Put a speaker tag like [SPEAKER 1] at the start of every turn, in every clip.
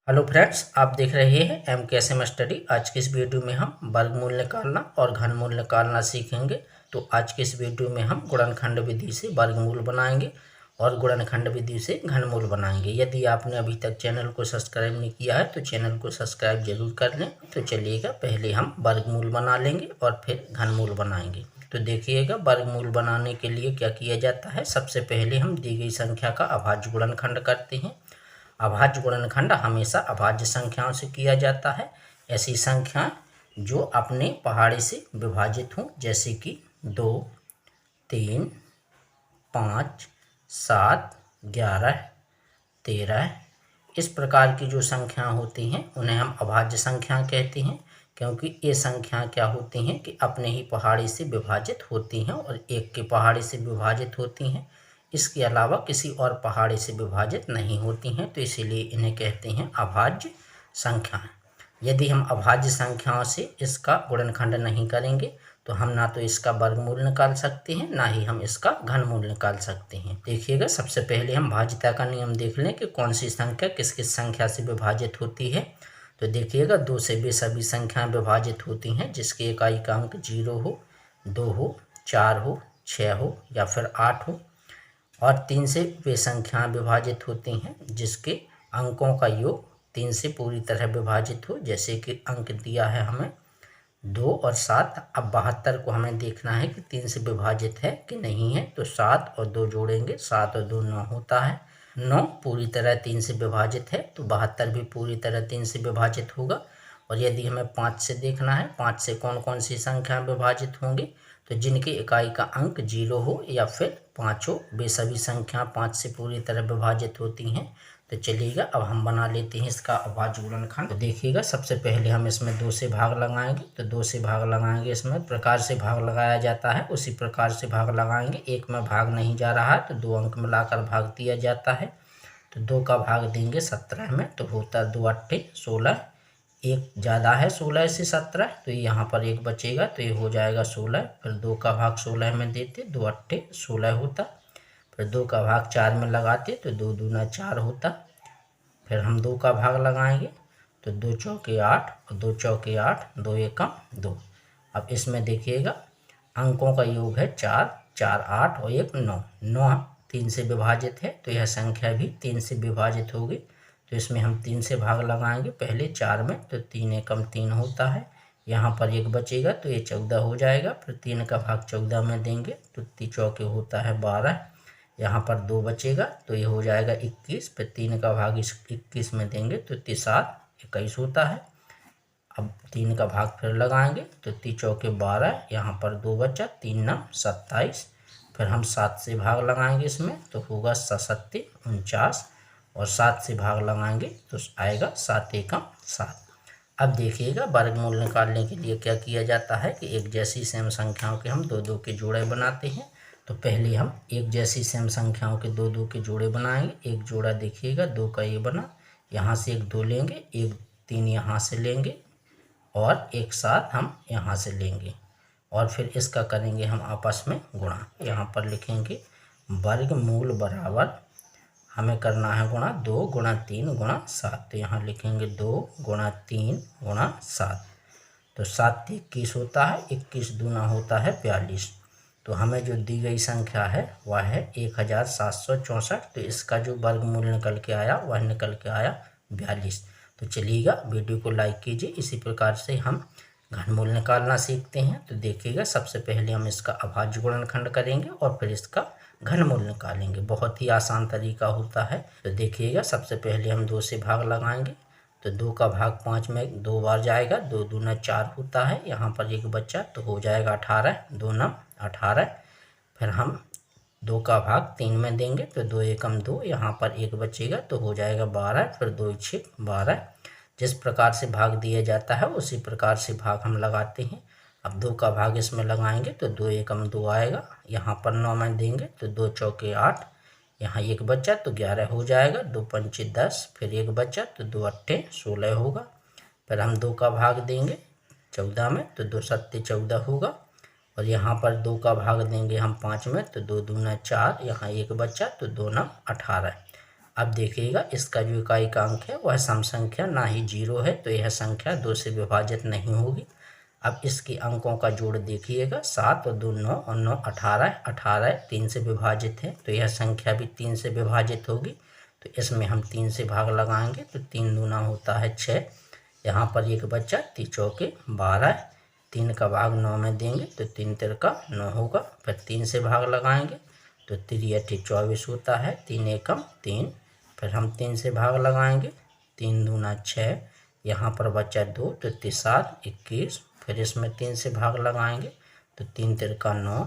[SPEAKER 1] Hello friends, आप देख रहे हैं MKSM स्टडी। आज के इस वीडियो में हम वर्गमूल निकालना और घनमूल निकालना सीखेंगे। तो आज के इस वीडियो में हम गुणनखंड विधि से वर्गमूल बनाएंगे और गुणनखंड विधि से घनमूल बनाएंगे। यदि आपने अभी तक चैनल को सब्सक्राइब नहीं किया है तो चैनल को सब्सक्राइब जरूर कर लें। तो चलिएगा, पहले हम वर्गमूल बना लेंगे और फिर घनमूल बनाएंगे। तो देखिएगा, वर्गमूल बनाने के लिए क्या किया जाता है। सबसे पहले हम दी गई संख्या का अभाज्य गुणनखंड करते हैं। अभाज्य गुणनखंड हमेशा अभाज्य संख्याओं से किया जाता है। ऐसी संख्या जो अपने पहाड़े से विभाजित हों, जैसे कि 2, 3, 5, 7, 11, 13। इस प्रकार की जो संख्या होती हैं उन्हें हम अभाज्य संख्या कहते हैं, क्योंकि ये संख्या क्या होती हैं कि अपने ही पहाड़े से विभाजित होती हैं और एक के पहाड़े से विभाजित होती हैं। इसके अलावा किसी और पहाड़े से विभाजित नहीं होती हैं, तो इसीलिए इन्हें कहते हैं अभाज्य संख्याएं। यदि हम अभाज्य संख्याओं से इसका गुणनखंड नहीं करेंगे तो हम ना तो इसका वर्गमूल निकाल सकते हैं, ना ही हम इसका घनमूल निकाल सकते हैं। देखिएगा, सबसे पहले हम भाज्यता का नियम देख लें कि कौन सी संख्या किस किस संख्या से विभाजित होती है। तो देखिएगा, 2 से वे सभी संख्याएं विभाजित होती हैं जिसके इकाई का अंक 0 हो, 2 हो, 4 हो, 6 हो या फिर 8 हो। और 3 से वे संख्याएं विभाजित होती हैं जिसके अंकों का योग 3 से पूरी तरह विभाजित हो, जैसे कि अंक दिया है हमें 2 और 7। अब 72 को हमें देखना है कि 3 से विभाजित है कि नहीं है। तो 7 और 2 जोड़ेंगे, 7 और 2 9 होता है। 9 पूरी तरह 3 से विभाजित है, तो 72 भी पूरी तरह 3 से विभाजित होगा। और यदि हमें 5 से देखना है, 5 से कौन कौन सी संख्या विभाजित होंगी, तो जिनकी इकाई का अंक 0 हो या फिर 5 हो, वे सभी संख्या 5 से पूरी तरह विभाजित होती हैं। तो चलिएगा, अब हम बना लेते हैं इसका अभाज्य गुणनखंड। तो देखिएगा, सबसे पहले हम इसमें 2 से भाग लगाएंगे। तो 2 से भाग लगाएंगे, इसमें प्रकार से भाग लगाया जाता है उसी प्रकार से भाग लगाएंगे। एक में भाग नहीं जा रहा है तो 2 अंक मिलाकर भाग दिया जाता है। तो 2 का भाग देंगे 17 में, तो होता है 2 8 16। एक ज़्यादा है 16 से 17, तो यहाँ पर एक बचेगा तो ये हो जाएगा 16। फिर 2 का भाग 16 में देते, 2 8 16 होता। फिर 2 का भाग 4 में लगाते तो 2 दूना 4 होता। फिर हम 2 का भाग लगाएंगे तो 2 चौके 8 और 2 चौके 8, 2 एकम 2। अब इसमें देखिएगा, अंकों का योग है 4, 4 8 और 1 9। 9 3 से विभाजित है, तो यह संख्या भी 3 से विभाजित होगी। तो इसमें हम 3 से भाग लगाएंगे पहले 4 में, तो 3 एकम 3 होता है। यहाँ पर एक बचेगा तो ये 14 हो जाएगा। फिर 3 का भाग 14 में देंगे तो 3 चौके होता है 12। यहाँ पर 2 बचेगा तो ये हो जाएगा 21। फिर 3 का भाग 21 में देंगे तो 3 21 होता है। अब 3 का भाग फिर लगाएंगे तो 3 चौके 12, यहाँ पर 2 बचा, 3 9 27। फिर हम 7 से भाग लगाएंगे इसमें तो होगा 7 49। और 7 से भाग लगाएंगे तो आएगा 7 एकम 7। अब देखिएगा, वर्गमूल निकालने के लिए क्या किया जाता है कि एक जैसी सेम संख्याओं के हम 2-2 के जोड़े बनाते हैं। तो पहले हम एक जैसी सेम संख्याओं के 2-2 के जोड़े बनाएंगे। एक जोड़ा देखिएगा 2 का ये बना, यहाँ से एक 2 लेंगे, एक 3 यहाँ से लेंगे और एक 7 हम यहाँ से लेंगे और फिर इसका करेंगे हम आपस में गुणा। यहाँ पर लिखेंगे वर्गमूल बराबर, हमें करना है गुणा 2 गुणा 3 गुणा 7। तो यहाँ लिखेंगे 2 गुणा 3 गुणा 7। तो 7 21 होता है, 21 दूना होता है 42। तो हमें जो दी गई संख्या है वह है 1764। तो इसका जो वर्गमूल निकल के आया वह निकल के आया 42। तो चलिएगा, वीडियो को लाइक कीजिए। इसी प्रकार से हम घनमूल निकालना सीखते हैं। तो देखिएगा, सबसे पहले हम इसका अभाज्य गुणनखंड करेंगे और फिर इसका घनमूल निकालेंगे। बहुत ही आसान तरीका होता है। तो देखिएगा, सबसे पहले हम 2 से भाग लगाएंगे। तो 2 का भाग 5 में 2 बार जाएगा, 2 दूना 4 होता है। यहाँ पर एक बच्चा तो हो जाएगा 18, 2 9 18। फिर हम 2 का भाग 3 में देंगे तो 2 एकम 2, यहाँ पर एक बचेगा तो हो जाएगा 12। फिर 2 6 12। जिस प्रकार से भाग दिया जाता है उसी प्रकार से भाग हम लगाते हैं। अब 2 का भाग इसमें लगाएंगे तो 2 एकम 2 आएगा, यहाँ पर 9 में देंगे तो 2 चौके 8, यहाँ एक बच्चा तो 11 हो जाएगा, 2 पंचे 10। फिर एक बच्चा तो 2 अट्ठे 16 होगा। फिर हम 2 का भाग देंगे 14 में तो 2 सत्ते 14 होगा। और यहाँ पर 2 का भाग देंगे हम 5 में तो 2 दूना 4, यहाँ एक बच्चा तो 2 9 18। अब देखिएगा इसका जो इकाई का अंक है वह सम संख्या ना ही 0 है, तो यह संख्या 2 से विभाजित नहीं होगी। अब इसके अंकों का जोड़ देखिएगा, 7 और 2 9 और 9 18, 18 3 से विभाजित है, तो यह संख्या भी 3 से विभाजित होगी। तो इसमें हम 3 से भाग लगाएंगे, तो 3 दूना होता है 6, यहाँ पर एक बच्चा 3 चौके 12, 3 का भाग 9 में देंगे तो 3 तिरका 9 होगा। फिर 3 से भाग लगाएंगे तो 3 8 24 होता है, 3 एकम 3। फिर हम 3 से भाग लगाएंगे, 3 दूना 6, यहाँ पर बचा 2 तो 3 7 21। फिर इसमें 3 से भाग लगाएंगे तो 3 तिरका 9,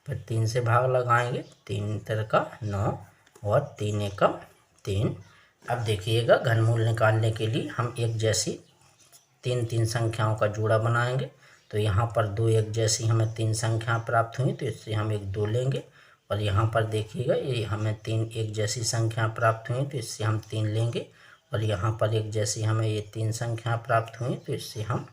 [SPEAKER 1] फिर 3 से भाग लगाएंगे 3 तिरका 9 और 3 एकम 3। अब देखिएगा घनमूल निकालने के लिए हम एक जैसी 3 संख्याओं का जोड़ा बनाएंगे। तो यहाँ पर 2 एक जैसी हमें 3 संख्या प्राप्त हुई, तो इससे हम एक 2 लेंगे। और यहाँ पर देखिएगा ये हमें 3 एक जैसी संख्या प्राप्त हुई, तो इससे हम 3 लेंगे। और यहाँ पर एक जैसी हमें ये 3 संख्या प्राप्त हुई, तो इससे हम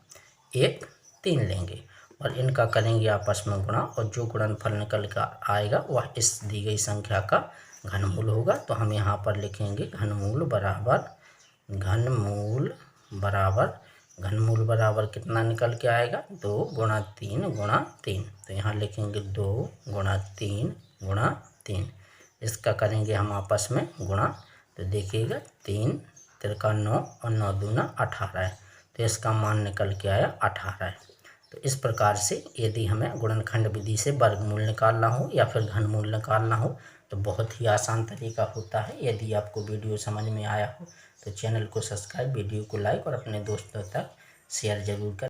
[SPEAKER 1] एक 3 लेंगे और इनका करेंगे आपस में गुणा, और जो गुणनफल निकल कर आएगा वह इस दी गई संख्या का घनमूल होगा। तो हम यहाँ पर लिखेंगे घनमूल बराबर कितना निकल के आएगा, 2 गुणा 3। तो यहाँ लिखेंगे 2 गुणा 3। इसका करेंगे हम आपस में गुणा, तो देखिएगा 3 तिरका 9 और 9 दूना 18, तो इसका मान निकल के आया 18। तो इस प्रकार से यदि हमें गुणनखंड विधि से वर्गमूल निकालना हो या फिर घनमूल निकालना हो तो बहुत ही आसान तरीका होता है। यदि आपको वीडियो समझ में आया हो तो चैनल को सब्सक्राइब, वीडियो को लाइक और अपने दोस्तों तक शेयर जरूर करें।